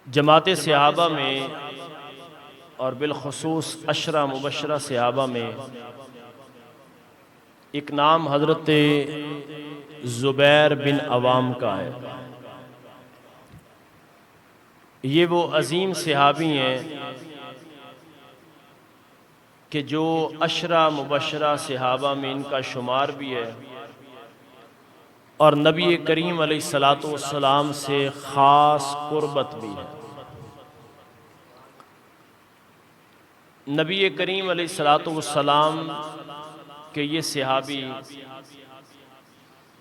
جماعت صحابہ میں اور بالخصوص عشرہ مبشرہ صحابہ میں ایک نام حضرت زبیر بن عوام کا ہے۔ یہ وہ عظیم صحابی ہیں کہ جو عشرہ مبشرہ صحابہ میں ان کا شمار بھی ہے اور نبی کریم علیہ السلام سے خاص قربت بھی ہے۔ نبی کریم علیہ السلام کہ یہ صحابی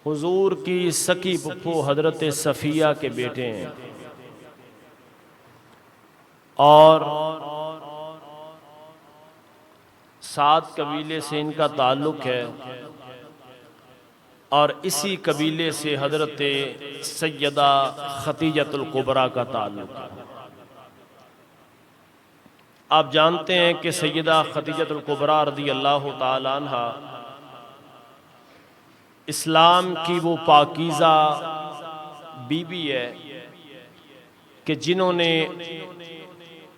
حضور کی سکی پھپھو حضرت صفیہ کے بیٹے ہیں اور 7 قبیلے سے ان کا تعلق ہے اور اسی قبیلے سے حضرت سیدہ خدیجۃ الکبریٰ کا تعلق ہے۔ آپ جانتے ہیں کہ سیدہ خدیجۃ الکبریٰ رضی اللہ تعالی عنہ اسلام کی وہ پاکیزہ بیوی ہے کہ جنہوں نے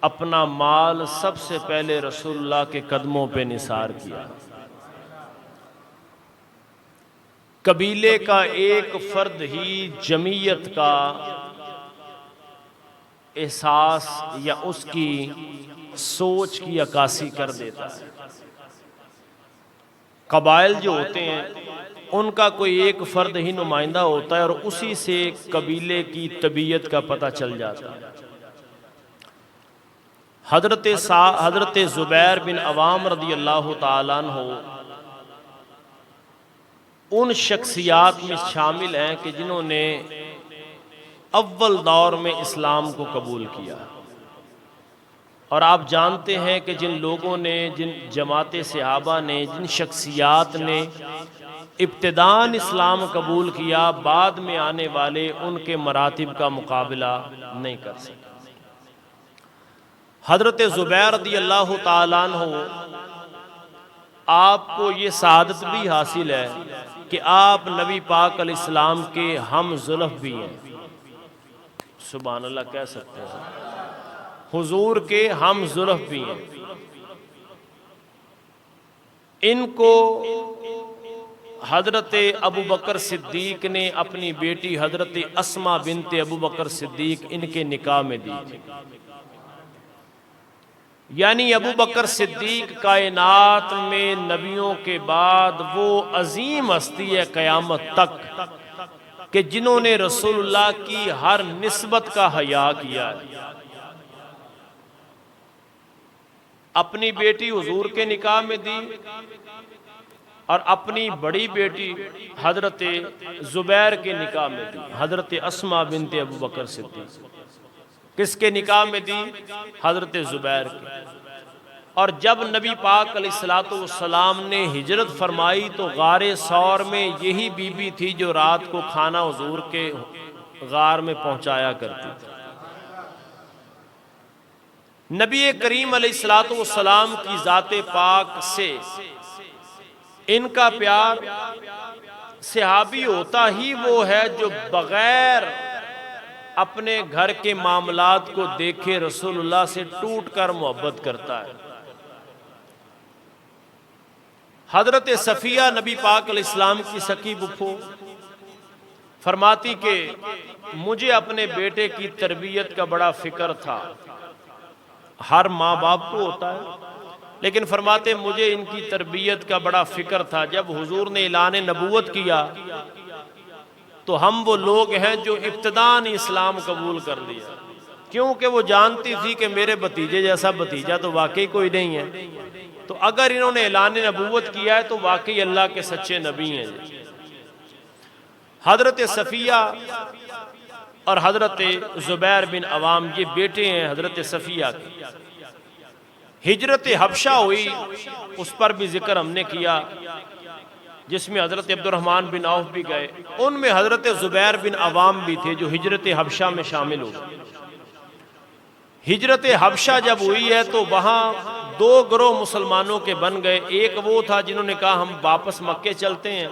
اپنا مال سب سے پہلے رسول اللہ کے قدموں پہ نثار کیا۔ قبیلے کا ایک فرد ہی جمعیت کا احساس یا اس کی سوچ کی عکاسی کر دیتا ہے۔ قبائل جو ہوتے ہیں ان کا کوئی ایک فرد ہی نمائندہ ہوتا ہے اور اسی سے قبیلے کی طبیعت کا پتہ چل جاتا ہے۔ حضرت زبیر بن عوام رضی اللہ تعالیٰ عنہ ان شخصیات میں شامل ہیں کہ جنہوں نے اول دور میں اسلام کو قبول کیا، اور آپ جانتے ہیں کہ جن لوگوں نے، جن جماعت صحابہ نے، جن شخصیات نے ابتداً اسلام قبول کیا، بعد میں آنے والے ان کے مراتب کا مقابلہ نہیں کر سکے۔ حضرت زبیر رضی اللہ تعالیٰ عنہ آپ کو یہ سعادت بھی حاصل ہے کہ آپ نبی پاک علیہ السلام کے ہم زلف بھی ہیں۔ سبحان اللہ کہہ سکتے ہیں، حضور کے ہم زلف بھی ہیں۔ ان کو حضرت ابو بکر صدیق نے اپنی بیٹی حضرت اسماء بنت ابو بکر صدیق ان کے نکاح میں دی تھی۔ یعنی ابو بکر صدیق کائنات میں نبیوں کے بعد وہ عظیم ہستی ہے قیامت تک کہ جنہوں نے رسول اللہ کی ہر نسبت کا حیا کیا ہے۔ اپنی بیٹی حضور کے نکاح میں دی اور اپنی بڑی بیٹی حضرت زبیر کے نکاح میں دی، حضرت اسماء بنت ابو بکر صدیق۔ کس کے نکاح میں دی؟ حضرت زبیر کے۔ اور جب نبی پاک علیہ السلام نے ہجرت فرمائی تو غار ثور میں یہی بی بی تھی جو رات کو کھانا حضور کے غار میں پہنچایا کرتی تھی۔ نبی کریم علیہ السلام کی ذات پاک سے ان کا پیار صحابی ہوتا ہی وہ ہے جو بغیر اپنے گھر کے معاملات کو دیکھے رسول اللہ سے ٹوٹ کر محبت کرتا ہے۔ حضرت صفیہ نبی پاک علیہ السلام کی سکی پھپھو فرماتی کہ مجھے اپنے بیٹے کی تربیت کا بڑا فکر تھا۔ ہر ماں باپ کو ہوتا ہے، لیکن فرماتے مجھے ان کی تربیت کا بڑا فکر تھا۔ جب حضور نے اعلان نبوت کیا تو ہم وہ لوگ ہیں جو ابتداء اسلام قبول کر لیا، کیونکہ وہ جانتی تھی کہ میرے بھتیجے جیسا بھتیجا تو واقعی کوئی نہیں ہے، تو اگر انہوں نے اعلان نبوت کیا ہے تو واقعی اللہ کے سچے نبی ہیں۔ حضرت صفیہ اور حضرت زبیر بن عوام یہ بیٹے ہیں حضرت صفیہ کے۔ ہجرت حبشہ ہوئی، اس پر بھی ذکر ہم نے کیا، جس میں حضرت عبد الرحمن بن عوف بھی گئے، ان میں حضرت زبیر بن عوام بھی تھے جو ہجرت حبشہ میں شامل ہو گئے۔ ہجرت حبشہ جب ہوئی ہے تو وہاں 2 گروہ مسلمانوں کے بن گئے۔ ایک وہ تھا جنہوں نے کہا ہم واپس مکے چلتے ہیں،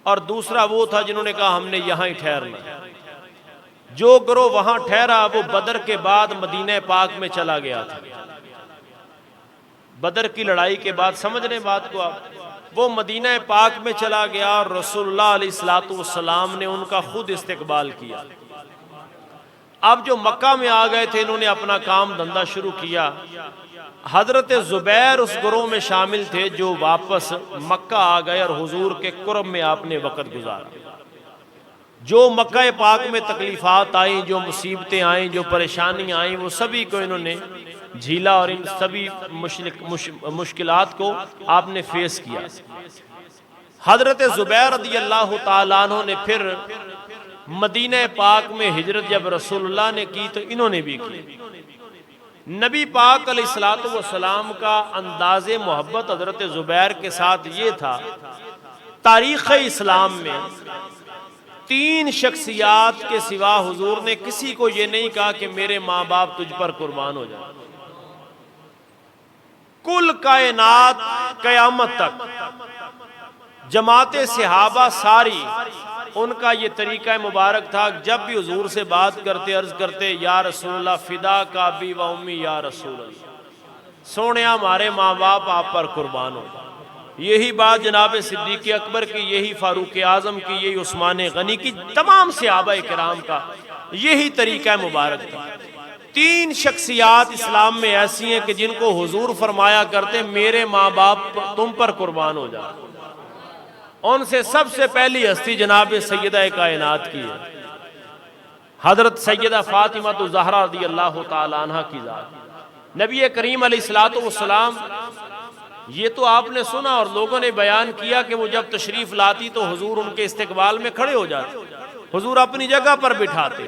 اور دوسرا وہ تھا جنہوں نے کہا ہم نے یہاں ہی ٹھہرنا ہے۔ جو گروہ وہاں ٹھہرا وہ بدر کے بعد مدینہ پاک میں چلا گیا تھا. بدر کی لڑائی کے بعد، سمجھ رہے بات کو آپ، وہ مدینہ پاک میں چلا گیا اور رسول اللہ علیہ الصلوۃ والسلام نے ان کا خود استقبال کیا. اب جو مکہ میں آ گئے تھے انہوں نے اپنا کام دھندا شروع کیا. حضرت زبیر اس گروہ میں شامل تھے جو واپس مکہ آ گئے اور حضور کے قرب میں آپ نے وقت گزارا. جو مکہ پاک میں تکلیفات آئیں، جو مصیبتیں آئیں، جو پریشانی آئیں، وہ سبھی کو انہوں نے جھیلا اور ان سبھی مشکلات کو آپ نے فیس کیا. حضرت زبیر رضی اللہ تعالیٰ عنہ نے پھر مدینہ پاک میں ہجرت جب رسول اللہ نے کی تو انہوں نے بھی کی. نبی پاک علیہ الصلوۃ والسلام کا انداز محبت حضرت زبیر کے ساتھ یہ تھا، تاریخ اسلام میں 3 شخصیات کے سوا حضور نے کسی کو یہ نہیں کہا کہ میرے ماں باپ تجھ پر قربان ہو جائیں. کل کائنات قیامت تک جماعت صحابہ ساری ان کا یہ طریقہ مبارک تھا، جب بھی حضور سے بات کرتے عرض کرتے یا رسول اللہ فدا کا ابی و امی یا رسول اللہ، سونیا ہمارے ماں باپ آپ پر قربان ہو. یہی بات جناب صدیق اکبر کی، یہی فاروق اعظم کی، یہی عثمان غنی کی، تمام صحابہ کرام کا یہی طریقہ مبارک تھا. 3 شخصیات اسلام میں ایسی ہیں کہ جن کو حضور فرمایا کرتے میرے ماں باپ تم پر قربان ہو جائے. ان سے سب سے پہلی ہستی جناب سیدہ کائنات کی ہے، حضرت سیدہ فاطمہ الزہرا رضی اللہ تعالی عنہ کی ذات. نبی کریم علیہ الصلوۃ والسلام، یہ تو آپ نے سنا اور لوگوں نے بیان کیا کہ وہ جب تشریف لاتی تو حضور ان کے استقبال میں کھڑے ہو جاتے، حضور اپنی جگہ پر بٹھاتے.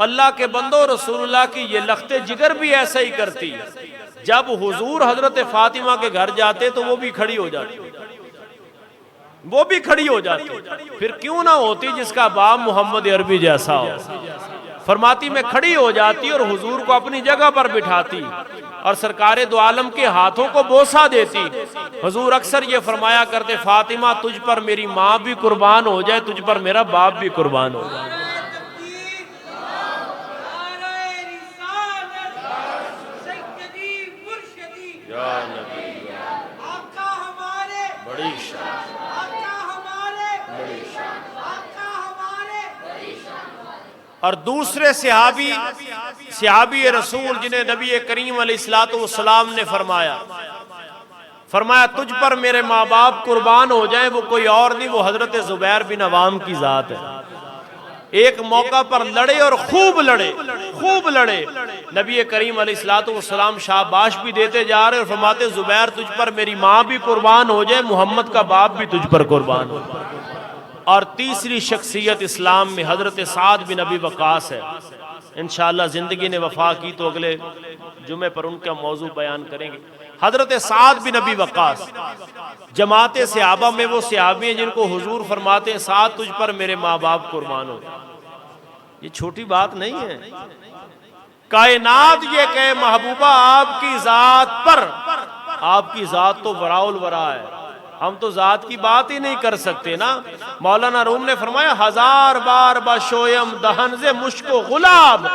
اللہ کے بندوں، رسول اللہ کی یہ لخت جگر بھی ایسا ہی کرتی ہے. جب حضور حضرت فاطمہ کے گھر جاتے تو وہ بھی کھڑی ہو جاتی، وہ بھی کھڑی ہو جاتی. پھر کیوں نہ ہوتی جس کا باپ محمد عربی جیسا ہو. فرماتی میں کھڑی ہو جاتی اور حضور کو اپنی جگہ پر بٹھاتی اور سرکار دو عالم کے ہاتھوں کو بوسہ دیتی. حضور اکثر یہ فرمایا کرتے فاطمہ تجھ پر میری ماں بھی قربان ہو جائے، تجھ پر میرا باپ بھی قربان ہو جائے. اور دوسرے صحابی رسول جنہیں نبی کریم علیہ الصلوۃ والسلام نے فرمایا تجھ پر میرے ماں باپ قربان ہو جائیں، وہ کوئی اور نہیں، وہ حضرت زبیر بن عوام کی ذات ہے. ایک موقع پر لڑے اور خوب لڑے. نبی کریم علیہ الصلوۃ والسلام شاباش بھی دیتے جا رہے اور فرماتے زبیر تجھ پر میری ماں بھی قربان ہو جائے، محمد کا باپ بھی تجھ پر قربان ہو جائے. اور تیسری شخصیت اسلام میں حضرت سعد بن ابی وقاص ہے. انشاءاللہ زندگی نے وفا کی تو اگلے جمعے پر ان کا موضوع بیان کریں گے. حضرت سعد بن ابی وقاص جماعت صحابہ میں وہ صحابی ہیں جن کو حضور فرماتے ہیں سعد تجھ پر میرے ماں باپ قربان ہو. یہ چھوٹی بات نہیں ہے. کائنات یہ کہ محبوبہ آپ کی ذات پر، آپ کی ذات تو وراء الورا ہے، ہم تو ذات کی بات ہی نہیں کر سکتے نا. مولانا روم نے فرمایا 1000 بار بشویم دہن سے مشک و غلاب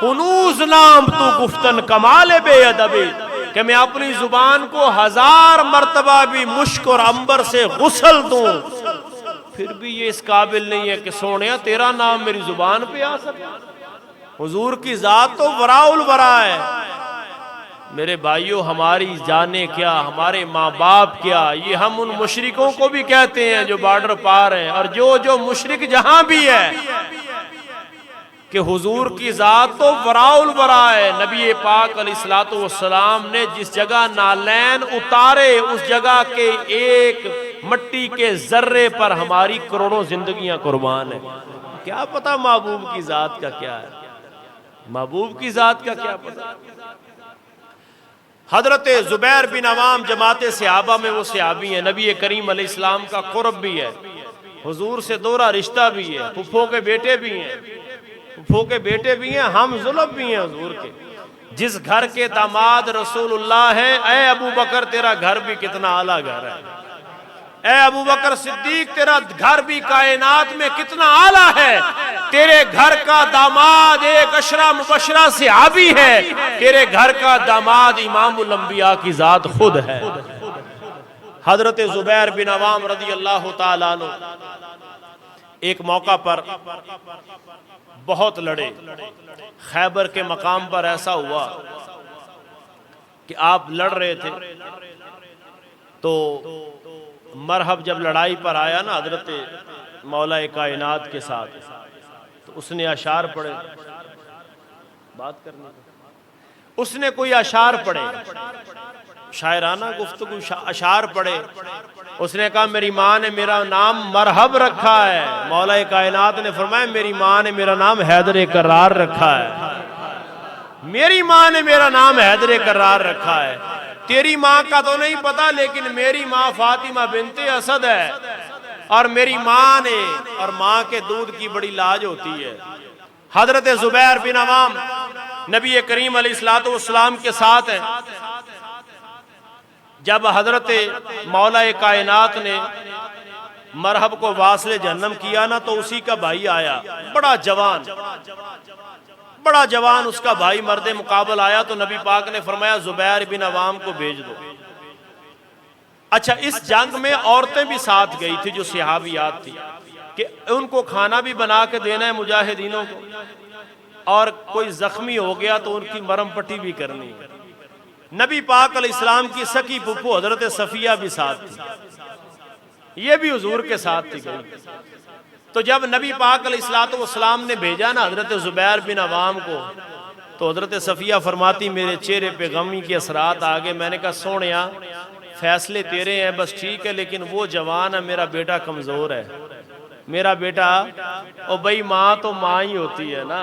ہنوز نام تو گفتن کمال بے ادبی، کہ میں اپنی زبان کو 1000 مرتبہ بھی مشک اور عنبر سے غسل دوں پھر بھی یہ اس قابل نہیں ہے کہ سونیا تیرا نام میری زبان پہ آ سکے. حضور کی ذات تو وراء الورا ہے. میرے بھائیوں، ہماری جانیں کیا، ہمارے ماں باپ کیا، یہ ہم ان مشرکوں کو بھی کہتے ہیں جو بارڈر پار ہیں، اور جو مشرک جہاں بھی ہے کہ حضور کی ذات تو وراء الورا ہے. نبی پاک علیہ الصلوۃ والسلام نے جس جگہ نالین اتارے اس جگہ کے ایک مٹی کے ذرے پر ہماری کروڑوں زندگیاں قربان ہیں. کیا پتا محبوب کی ذات کا کیا ہے، محبوب کی ذات کا کیا پتا. حضرت زبیر بن عوام جماعت صحابہ میں وہ صحابی ہیں، نبی کریم علیہ السلام کا قرب بھی ہے، حضور سے دوہرا رشتہ بھی ہے، پھپھو کے بیٹے بھی ہیں، ہم ظلم بھی ہیں حضور کے. جس گھر کے داماد رسول اللہ ہیں، اے ابو بکر تیرا گھر بھی کتنا اعلیٰ گھر ہے. اے ابو بکر صدیق تیرا گھر بھی کائنات میں کتنا اعلیٰ ہے، تیرے گھر کا داماد ایک عشرہ مبشرہ صحابی ہے، تیرے گھر کا داماد امام الانبیاء کی ذات خود ہے۔ حضرت زبیر بن عوام رضی اللہ تعالیٰ عنہ ایک موقع پر بہت لڑے۔ خیبر کے مقام پر ایسا ہوا کہ آپ لڑ رہے تھے تو مرحب جب لڑائی پر آیا نا حضرت مولا کائنات کے ساتھ، تو اس نے اشعار پڑھے، بات کرنے کو اس نے کوئی اشعار پڑھے، شاعرانہ گفتگو اشعار پڑھے۔ اس نے کہا میری ماں نے میرا نام مرحب رکھا ہے، مولا کائنات نے فرمایا میری ماں نے میرا نام حیدر کرار رکھا ہے، میری ماں نے میرا نام حیدر کرار رکھا ہے، تیری ماں کا تو نہیں پتا لیکن میری ماں فاطمہ بنت اسد ہے، اور میری ماں نے، اور ماں کے دودھ کی بڑی لاج ہوتی ہے۔ حضرت زبیر بن عوام نبی کریم علیہ السلام کے ساتھ ہیں۔ جب حضرت مولا کائنات نے مرحب کو واصل جہنم کیا نا تو اسی کا بھائی آیا، بڑا جوان اس کا بھائی مرد مقابل آیا تو نبی پاک نے فرمایا زبیر بن عوام کو بھیج دو۔ اچھا، اس جنگ میں عورتیں بھی ساتھ گئی تھی جو صحابیات تھی کہ ان کو کھانا بھی بنا کے دینا ہے مجاہدینوں کو، اور کوئی زخمی ہو گیا تو ان کی مرہم پٹی بھی کرنی ہے۔ نبی پاک علیہ السلام کی سکی پھپھو حضرت صفیہ بھی ساتھ تھی، یہ بھی حضور کے ساتھ تھی گئی۔ تو جب نبی پاک علیہ السلام نے بھیجا نا حضرت زبیر بن عوام کو، تو حضرت صفیہ فرماتی میرے چہرے پہ غمی کے اثرات آگے۔ میں نے کہا سونیا فیصلے تیرے ہیں، بس ٹھیک ہے، لیکن وہ جوان ہے، میرا بیٹا کمزور ہے، میرا بیٹا، او بھائی ماں تو ماں ہی ہوتی ہے نا۔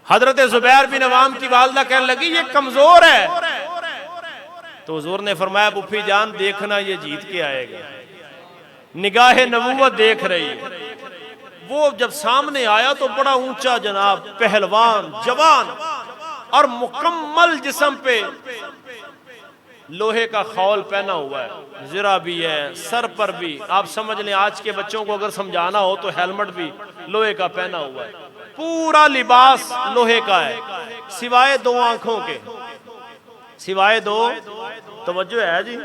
حضرت زبیر بن عوام کی والدہ کہنے لگی یہ کمزور ہے، تو حضور نے فرمایا پھوپھی جان دیکھنا یہ جیت کے آئے گا، نگاہ نبوت دیکھ رہی ہے۔ وہ جب سامنے آیا تو بڑا اونچا جناب، پہلوان، جوان، اور مکمل جسم پہ لوہے کا خول پہنا ہوا ہے، زرہ بھی ہے، سر پر بھی، آپ سمجھ لیں آج کے بچوں کو اگر سمجھانا ہو تو ہیلمٹ بھی لوہے کا پہنا ہوا ہے، پورا لباس لوہے کا ہے، سوائے دو آنکھوں کے، سوائے دو، توجہ ہے جی،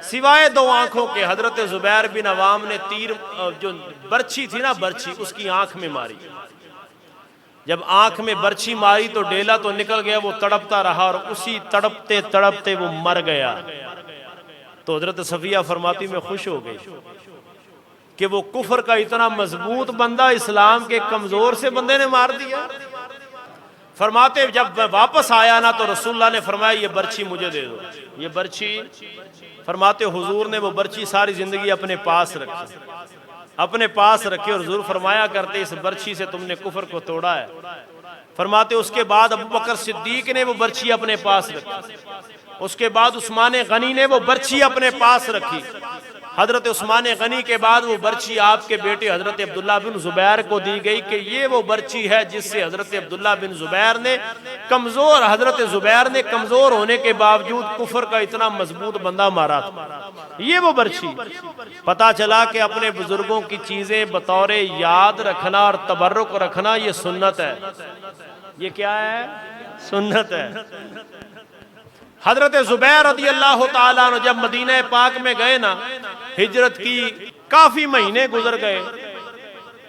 سوائے دو آنکھوں کے حضرت زبیر بن عوام نے تیر، جو برچھی تھی نا برچھی، اس کی آنکھ میں ماری۔ جب آنکھ میں برچھی ماری تو ڈیلا تو نکل گیا، وہ تڑپتا رہا اور اسی تڑپتے تڑپتے وہ مر گیا۔ تو حضرت صفیہ فرماتی میں خوش ہو گئی کہ وہ کفر کا اتنا مضبوط بندہ اسلام کے کمزور سے بندے نے مار دیا۔ فرماتے جب میں واپس آیا نا تو رسول اللہ نے فرمایا یہ برچھی مجھے دے دو، یہ برچھی، فرماتے حضور نے وہ برچھی ساری زندگی اپنے پاس رکھی، اپنے پاس رکھی، اور حضور فرمایا کرتے اس برچھی سے تم نے کفر کو توڑا ہے۔ فرماتے اس کے بعد ابو بکر صدیق نے وہ برچھی اپنے پاس رکھی، اس کے بعد عثمان غنی نے وہ برچھی اپنے پاس رکھی، حضرت عثمان غنی کے بعد وہ برچھی آپ کے بیٹے حضرت عبداللہ بن زبیر کو دی گئی کہ یہ وہ برچھی ہے جس سے حضرت عبداللہ بن زبیر نے حضرت زبیر نے کمزور ہونے کے باوجود کفر کا اتنا مضبوط بندہ مارا تھا، یہ وہ برچھی۔ پتا چلا کہ اپنے بزرگوں کی چیزیں بطور یاد رکھنا اور تبرک رکھنا یہ سنت ہے، یہ کیا ہے؟ سنت ہے۔ حضرت زبیر رضی اللہ تعالیٰ عنہ جب مدینہ پاک میں گئے نا، ہجرت کی کافی مہینے گزر گئے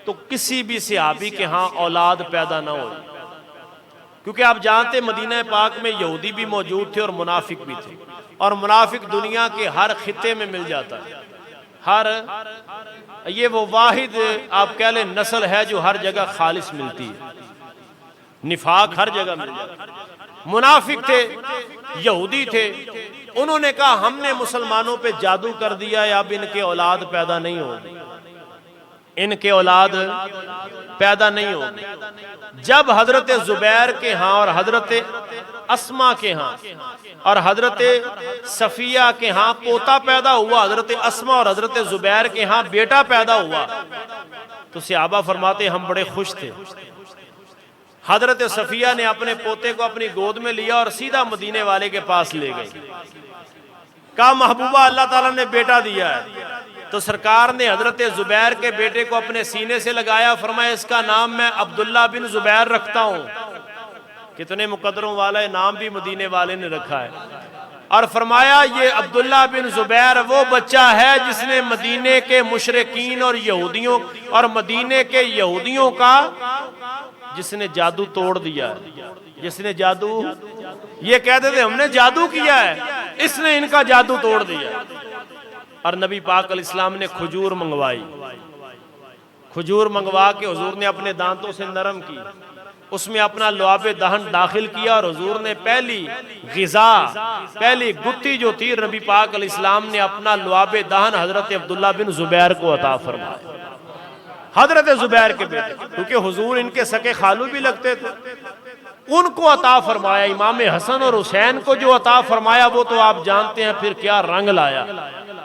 تو کسی بھی صحابی کے ہاں اولاد پیدا نہ ہوئی، کیونکہ آپ جانتے مدینہ پاک میں یہودی بھی موجود تھے اور منافق بھی تھے، اور منافق دنیا کے ہر خطے میں مل جاتا ہے، یہ وہ واحد آپ کہہ لیں نسل ہے جو ہر جگہ خالص ملتی ہے، نفاق ہر جگہ مل جاتا ہے۔ منافق تھے، یہودی تھے، انہوں نے کہا ہم نے مسلمانوں پہ جادو کر دیا ہے، اب ان کے اولاد پیدا نہیں ہوگی، ان کے اولاد پیدا نہیں ہوگی۔ جب حضرت زبیر کے ہاں اور حضرت اسما کے ہاں اور حضرت صفیہ کے ہاں پوتا پیدا ہوا، حضرت اسما اور حضرت زبیر کے ہاں بیٹا پیدا ہوا، تو صحابہ فرماتے ہم بڑے خوش تھے۔ حضرت صفیہ نے اپنے پوتے کو اپنی گود میں لیا اور سیدھا مدینے والے کے پاس لے گئی، کہا محبوبہ اللہ تعالیٰ نے بیٹا دیا ہے۔ تو سرکار نے حضرت زبیر کے بیٹے کو اپنے سینے سے لگایا، فرمایا اس کا نام میں عبداللہ بن زبیر رکھتا ہوں۔ کتنے مقدروں والا نام بھی مدینے والے نے رکھا ہے، اور فرمایا یہ عبداللہ بن زبیر وہ بچہ ہے جس نے مدینے کے مشرکین اور یہودیوں اور مدینے کے یہودیوں کا جس نے جادو توڑ دیا، جس نے جادو، یہ کہتے تھے ہم نے جادو کیا ہے، اس نے ان کا جادو توڑ دیا۔ اور نبی پاک علیہ السلام نے کھجور منگوائی، کھجور منگوا کے حضور نے اپنے دانتوں سے نرم کی، اس میں اپنا لعاب دہن داخل کیا، اور حضور نے پہلی غذا، پہلی گتی جو تھی نبی پاک علیہ السلام نے اپنا لعاب دہن حضرت عبداللہ بن زبیر کو عطا فرمایا، حضرت زبیر کے بیٹے، کیونکہ حضور ان کے سکے خالو بھی لگتے تھے، ان کو عطا فرمایا۔ امام حسن اور حسین کو جو عطا فرمایا وہ تو آپ جانتے ہیں پھر کیا رنگ لایا۔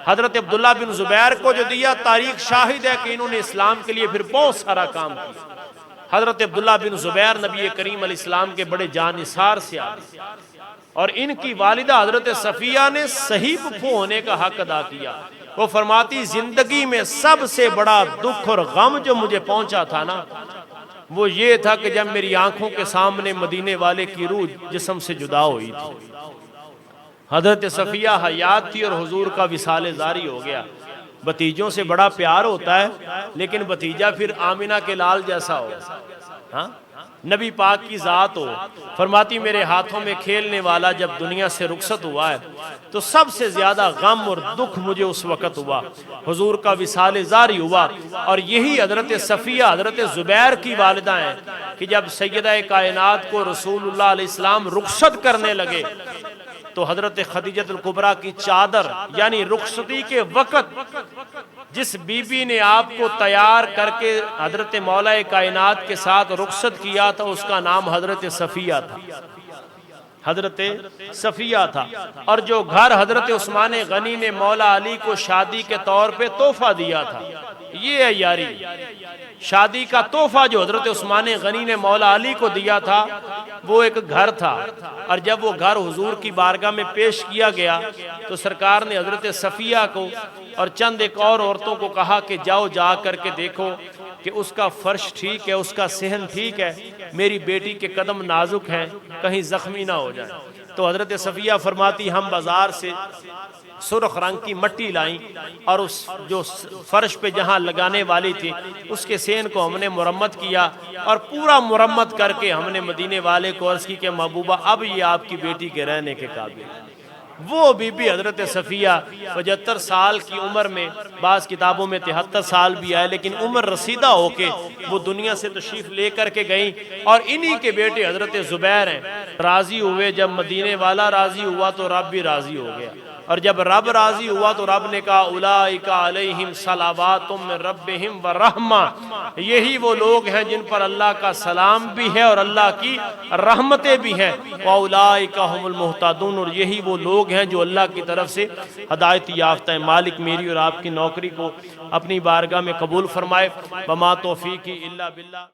حضرت عبداللہ بن زبیر کو جو دیا، تاریخ شاہد ہے کہ انہوں نے اسلام کے لیے پھر بہت سارا کام کیا۔ حضرت عبداللہ بن زبیر نبی کریم علیہ السلام کے بڑے جانثار سے آتے، اور ان کی والدہ حضرت صفیہ نے صحیح پھپھو ہونے کا حق ادا کیا۔ وہ فرماتی زندگی میں سب سے بڑا دکھ اور غم جو مجھے پہنچا تھا نا، وہ یہ تھا کہ جب میری آنکھوں کے سامنے مدینے والے کی روح جسم سے جدا ہوئی تھی۔ حضرت صفیہ حیات تھی اور حضور کا وصال زاری ہو گیا۔ بھتیجوں سے بڑا پیار ہوتا ہے، لیکن بھتیجا پھر آمنہ کے لال جیسا ہو، ہاں نبی پاک کی ذات ہو۔ فرماتی میرے ہاتھوں میں کھیلنے والا جب دنیا سے رخصت ہوا ہے تو سب سے زیادہ غم اور دکھ مجھے اس وقت ہوا، حضور کا وصال زاری ہوا۔ اور یہی حضرت صفیہ حضرت زبیر کی والدہ ہیں کہ جب سیدہ کائنات کو رسول اللہ علیہ السلام رخصت کرنے لگے تو حضرت خدیجہ الکبریٰ کی چادر، یعنی رخصتی کے وقت جس بی بی نے آپ کو تیار کر کے حضرت مولا کائنات کے ساتھ رخصت کیا تھا، اس کا نام حضرت صفیہ تھا، حضرت صفیہ تھا۔ اور جو گھر حضرت عثمان غنی نے مولا علی کو شادی کے طور پہ تحفہ دیا تھا، یہ ہے یاری، شادی کا تحفہ جو حضرت عثمان غنی نے مولا علی کو دیا تھا وہ ایک گھر تھا۔ اور جب وہ گھر حضور کی بارگاہ میں پیش کیا گیا تو سرکار نے حضرت صفیہ کو اور چند ایک اور عورتوں کو کہا کہ جاؤ جا کر کے دیکھو کہ اس کا فرش ٹھیک ہے، اس کا صحن ٹھیک ہے، میری بیٹی کے قدم نازک ہیں، کہیں زخمی نہ ہو جائیں۔ تو حضرت صفیہ فرماتی ہم بازار سے سرخ رنگ کی مٹی لائیں اور اس جو فرش پہ جہاں لگانے والی تھی اس کے سین کو ہم نے مرمت کیا، اور پورا مرمت کر کے ہم نے مدینے والے کو عرض کی کہ محبوبہ اب یہ آپ کی بیٹی کے رہنے کے قابل۔ وہ بی بی حضرت صفیہ 75 سال کی عمر میں، بعض کتابوں میں 73 سال بھی آئے، لیکن عمر رسیدہ ہو کے وہ دنیا سے تشریف لے کر کے گئیں، اور انہی کے بیٹے حضرت زبیر ہیں۔ راضی ہوئے، جب مدینے والا راضی ہوا تو رب بھی راضی ہو گیا، اور جب رب راضی ہوا تو رب نے کہا اولئک علیہم صلوات من ربہم ورحمہ، یہی وہ لوگ ہیں جن پر اللہ کا سلام بھی ہے اور اللہ کی رحمتیں بھی ہیں، واولئک ھم المہتدون، اور یہی وہ لوگ ہیں جو اللہ کی طرف سے ہدایت یافتہ ہیں۔ مالک میری اور آپ کی نوکری کو اپنی بارگاہ میں قبول فرمائے۔ وما توفیقی الا باللہ۔